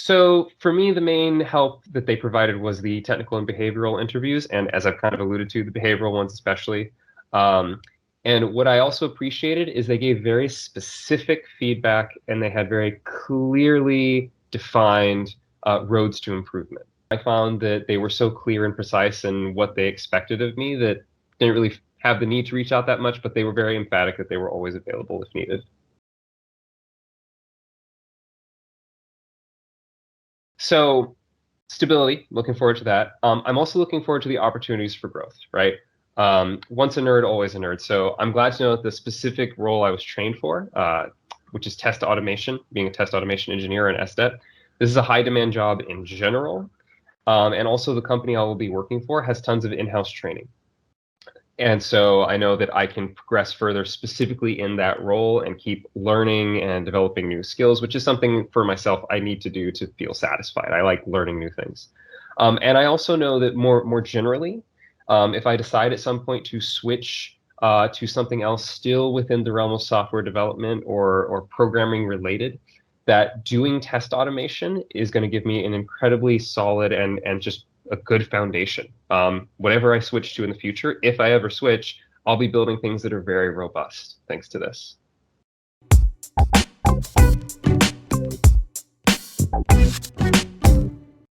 So for me, the main help that they provided was the technical and behavioral interviews, and as I've kind of alluded to, the behavioral ones especially. Um, and what I also appreciated is they gave very specific feedback, and they had very clearly defined roads to improvement. I found that they were so clear and precise in what they expected of me that didn't really have the need to reach out that much, but they were very emphatic that they were always available if needed. So stability, looking forward to that. I'm also looking forward to the opportunities for growth, right? Once a nerd, always a nerd. So I'm glad to know that the specific role I was trained for, which is test automation, being a test automation engineer in SDET, this is a high demand job in general. And also the company I will be working for has tons of in-house training. And so I know that I can progress further specifically in that role and keep learning and developing new skills, which is something for myself I need to do to feel satisfied. I like learning new things. And I also know that more generally, if I decide at some point to switch to something else still within the realm of software development or programming related, that doing test automation is going to give me an incredibly solid and just a good foundation. Whatever I switch to in the future, if I ever switch, I'll be building things that are very robust thanks to this.